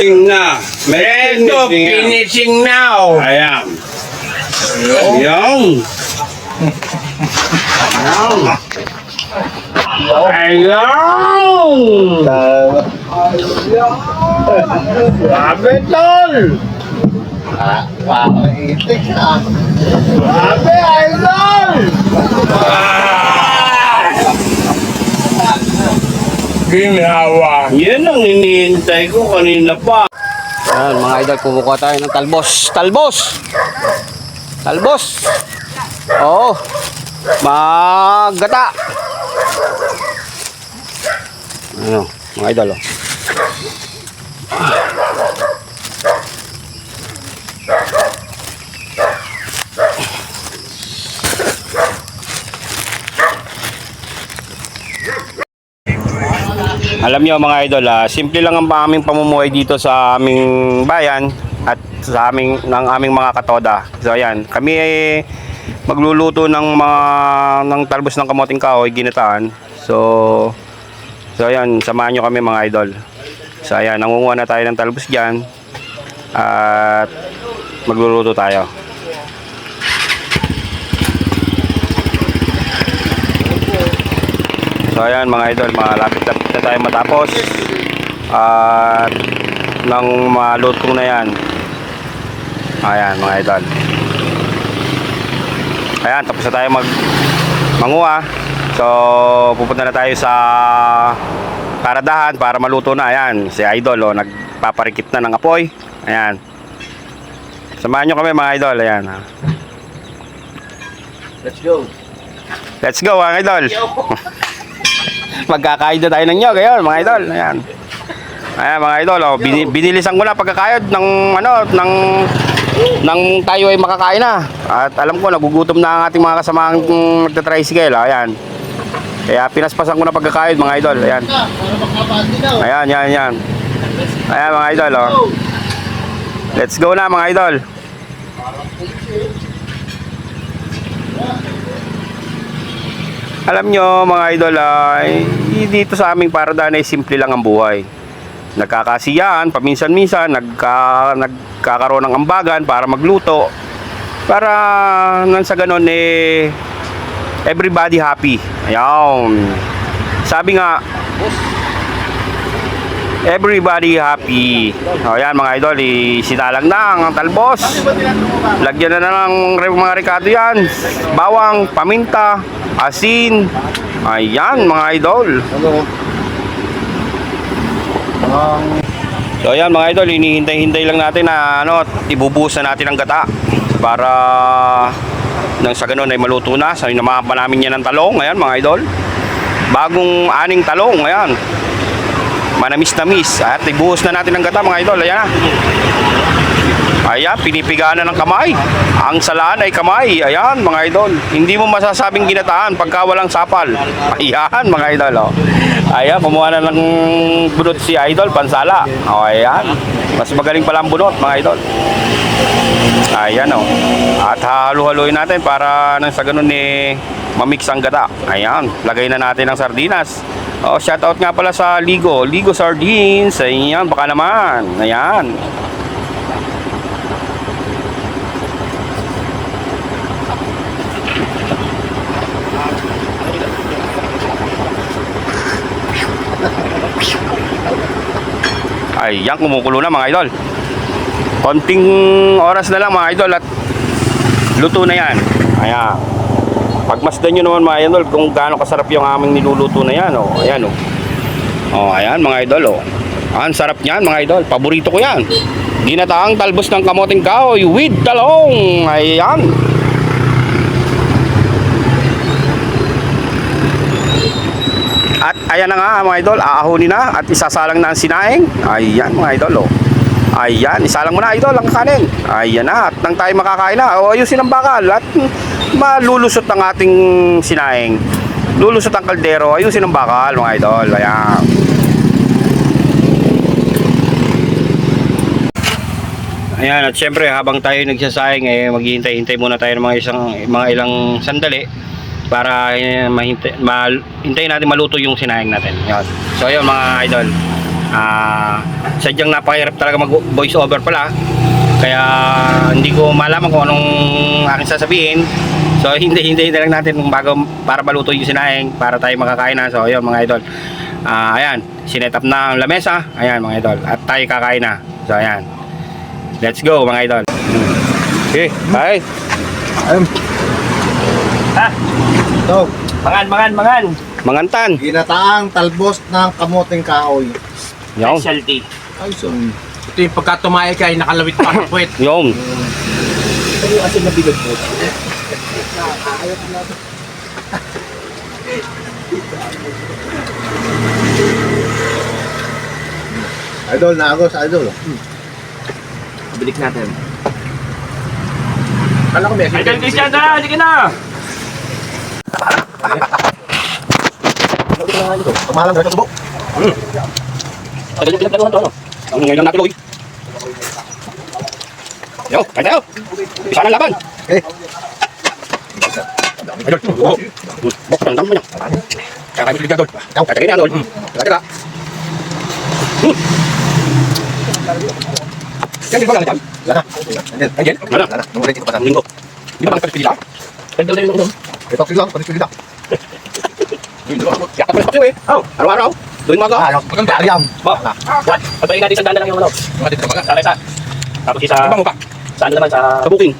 Na. Ito, finishing now. Ayan. Ayan. Ayan. Sabi tol. Itik na. Sabi idol. Ginawa. Yan ang hinihintay ko kanina pa. Ayan, mga idol, kumukuha tayo ng talbos. Talbos! Talbos! Oo. Magata. Ano, mga idol, oh. Alam nyo mga idol, simple lang ang aming pamumuhay dito sa aming bayan at sa aming mga katoda. So ayan, kami ay magluluto ng talbos ng kamoting kahoy, ginataan. So ayan, samahan nyo kami mga idol. So ayan, nangunguha na tayo ng talbos diyan at magluluto tayo. So ayan mga idol, malapit-lapit na tayo matapos at nang maluto na yan. Ayan mga idol. Ayan, tapos na tayo manguha. So pupunta na tayo sa paradahan para maluto na. Ayan, si idol oh, nagpaparikit na ng apoy. Ayan. Samahan nyo kami mga idol. Ayan. Let's go. Let's go mga idol. Magkakayod na tayo ng nyog ngayon mga idol. Ayan. Ayan mga idol, oh, binilisan ko na pagkakayod ng ng tayo ay makakain na. At alam ko nagugutom na ang ating mga kasamang nagta-tricycle. Ayan. Kaya pinaspasan ko na pagkakayod mga idol. Ayan. Ayan, ayan. Ayan mga idol, oh. Let's go na mga idol. Alam nyo mga idol, dito sa aming paradahan ay simple lang ang buhay. Nagkakasiyahan, paminsan-minsan nagkakaroon ng ambagan para magluto. Para nang sa ganon everybody happy. Ayan. Sabi nga, everybody happy. O yan mga idol, sinalang na ang talbos. Lagyan na ng mga ricado yan. Bawang, paminta, asin. Ayan mga idol. So ayan mga idol, hinihintay-hintay lang natin na ibubuhos na natin ang gata para nang sa ganun ay maluto na. So inamahan pa namin yan ng talong. Ayan mga idol, bagong aning talong. Ayan, manamis-namis. At ibuhos na natin ang gata mga idol. Ayan na. Ayan, pinipigaan na ng kamay. Ang salaan ay kamay. Ayan mga idol, hindi mo masasabing ginataan pagka walang sapal. Ayan mga idol, oh. Ayan, kumuha na ng bunot si idol, pansala. O ayan, mas magaling pala ang bunot mga idol. Ayan, oh. At hahalu-haluin natin para nang sa ganun mamix ang gata. Ayan, lagay na natin ang sardinas. Oh, shoutout nga pala sa Ligo Sardines. Ayan, baka naman. Ayan. Ayan, kumukulo na mga idol. Konting oras na lang mga idol at luto na yan. Ayan. Pagmasdan nyo naman mga idol kung gaano kasarap yung aming niluluto na yan. Oh, ayan, oh. Oh, ayan mga idol, oh. Ang sarap niyan mga idol. Paborito ko yan. Ginataang talbos ng kamoting kahoy with talong. Ayan. At ayan na nga mga idol, aahunin na at isasalang na ang sinaing. Ayan mga idol, oh. Ayan, isalang mo na idol ang kanin. Ayan na, at nang tayo makakain na, o ayusin ang bakal at malulusot ang ating sinaing. Lulusot ang kaldero, ayusin ang bakal mga idol. Ayan. Ayan, at syempre habang tayo nagsasaing maghihintay-hintay muna tayo ng mga ilang sandali para hintayin natin maluto yung sinaing natin. Yan. So ayun mga idol, Sadyang napakahirap talaga mag voice over pala. Kaya hindi ko malaman kung anong aking sasabihin. So hindi lang natin bago para maluto yung sinaing para tayo makakain na. So ayun mga idol. Ayan, sinet up na ang lamesa. Ayan mga idol. At tayo kakain na. So ayan. Let's go mga idol. Okay, bye. Ito, Mangan. Mangantan. ginataang talbos ng kamuting kahoy. Yung. Specialty. Ay, so, Ito yung pagka tumae ka ay nakalawit pa ang puwet. Yung. idol na agos, idol. Balik natin. Kala ko may Idol Christian na! Halika na! Tumalang ka tubo. Tagal yung pinaglaluhan to, ano? Ang ngayon lang natin, Loy. Yo, kain tayo. Isa na laban. Okay. Idol, bok ang dami niya. Kakain mo Idol. Kakain niya, Idol. Teka. Yan, di ba lang dyan? Lana. Ayan, ano? Lana. Nung ulit ito pa Ang linggo. Di ba lang pagpilita? Pwede na yung Ito, sige lang, panis lang. Yakap pa rin eh. Araw-araw. Doon mga ka. Pagkang dariam. Ba? Pagpain natin sa danda lang yung ano. Sa isa. Tapos isa. Ibang mo pa. Saan naman sa... Sa booking.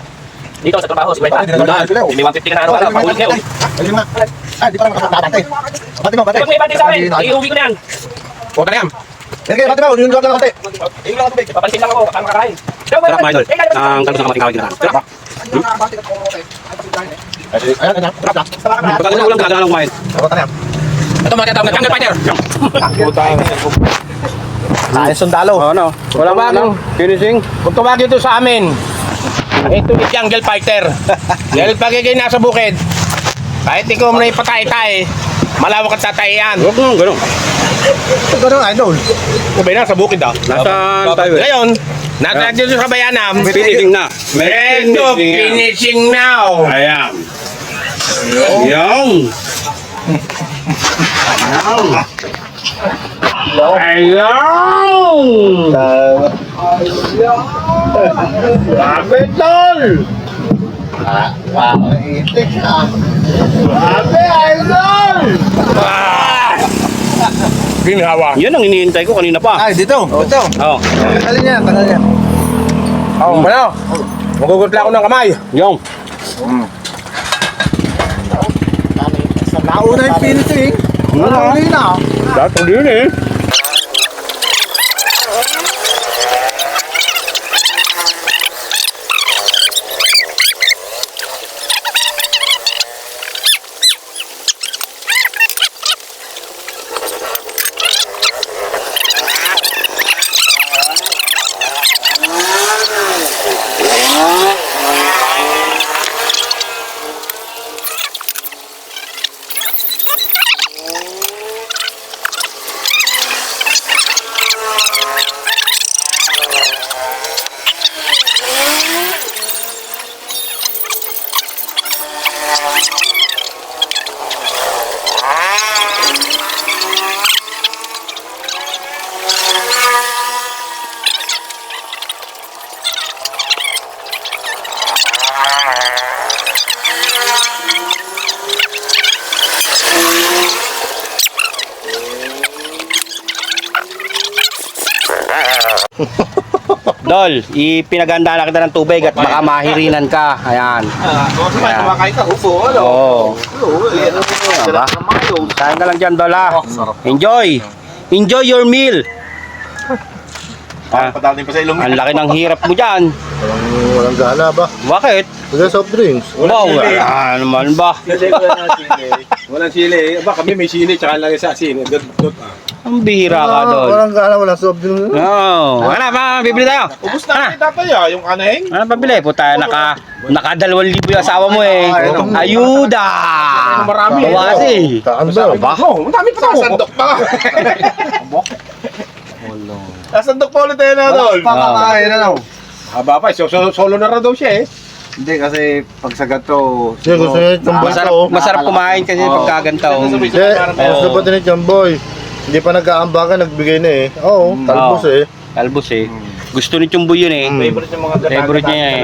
Dito sa trabaho, si Weta. May 150 ka na araw-araw. Pahulit ngayon. Ayun nga. Ay, di pa naman kakabate. Bate mo, bate. Pag may bati sa akin, iuwi ko na yan. Huwag ka na yan. Sige, bate mo, yun lang bate. Iuwi lang ako tubig. Papansin lang ako, baka makakain. Sarap mga idol. Ang talbos ng kamating kawin kita. Sarap. Ayan, ayan. Sarap lang. Pagkakita ko lang ginagawa ng kumain. Sarap na yan. Ito mga tinatawag na jungle fighter. Ay, sundalo. Ano? Wala ba ano? Finishing? Kung tumagi ito sa amin, ito yung jungle fighter. Dahil pag ikay nasa bukid, kahit ikaw mo na ipatay-tay, malawak at tatayan. Huwag mo, gano'n. Ito ganun, idol. Sabay na, sa bukid ah. Nasaan tayo eh? Ngayon, nasa dito sa bayanam, Finishing na. ito, finishing now. Ayan. Yung. Ayan. Grabe, tol. Itik na. Grabe, idol. Ginhawa. Yan ang iniintay ko kanina pa. Ay, dito. Ito. Oo. Tagalin niya, tagalin niya. Oh, ano? Magugutla ako ng kamay. Yung. Nauna yung finishing. Nauna na. Dato din eh. Dol, ipinaganda na kita ng tubig at baka mahirinan ka. Ayan. Ayan. Kumakain ka, upo. Oo. Diba? Kain ka lang dyan, Dol ha. Enjoy! Enjoy your meal! Ah, Padating pa sa ilong. ang laki ng hirap mo dyan. Walang gana ba? Bakit? Wala soft drinks. Wow, wala naman ba? Walang sili. Ba kami may sili tsaka lang sa sili. Ang bihira ka, Dol. Walang gana, walang soft drinks. Oo. Ano ba? Bibili tayo. Ubus na kita tayo yung kaneng. Ano pabili? Puta, naka 2,000 yung asawa mo eh. Ayuda! Marami. Bawasi. Taan ba? Ba? Oh, ang dami pa tayo. Sandok pa. Sandok pa ulit tayo na doon. Pakakain na lang. Haba pa, solo na raw daw siya eh. Hindi kasi pag sa gato. Siya gusto niya itong Masarap kumain kasi pagkagantaw. Hindi, gusto pa din ni Jamboy. Hindi pa nag-aambagan, nagbigay na eh. Oo, talbos Oo. eh. Talbos eh. Gusto ni Chumboy yun eh. Favorite yung mga gata. Favorite niya eh.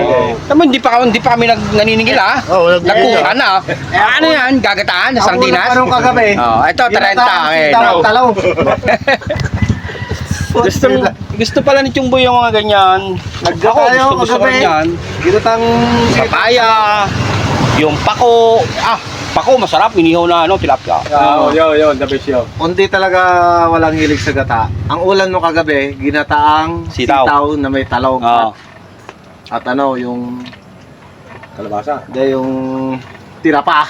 Tama, hindi pa kami naniningil ah. Oo, nagbigay Nagkuha na. na. Ano yan? Gagataan sa sardinas? Parang kagabi. Ito, 30 eh. Talaw. Gusto pala ni Chumboy yung mga ganyan. Gusto ko rin yan. Ginatang Papaya, yung pako. Pako masarap, inihaw na tilapia. Yun, the best yun. Kundi talaga walang hilig sa gata. Ang ulan mo kagabi, ginataang Sitaw. sitaw na may talong. Oo. At yung Kalabasa. yung tirapa.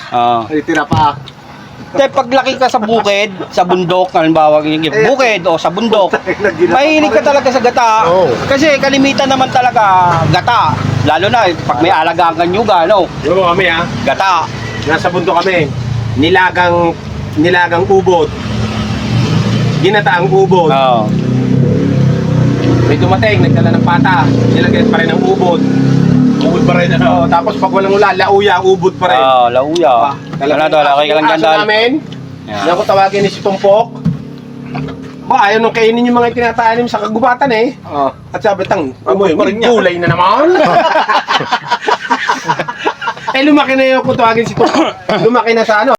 Ay, tirapa. Paglaki ka sa bukid, sa bundok, halimbawa, bukid o sa bundok, mahilig ka talaga sa gata. Oo. Kasi kalimitan naman talaga gata. Lalo na pag may alagaan kang nyuga, no? Yung kami Gata. nasa bundok kami. Nilagang ubod. Ginataang ubod. Oo. May dumating, nagdala ng pata. Nilagyan pa rin ng ubod. Ubod pa rin ano. Tapos pag walang ulan, lauya, ubod pa rin. Lauya. Ano to, laki ka lang dyan aso dahil. namin, yan ko tawagin ni si Tumpok. Ayaw nung kainin yung mga tinataanim sa kagubatan eh. At sabi tang, amoy, gulay na naman. Lumaki na yung kung tawagin si Tumpok. Lumaki na sa ano.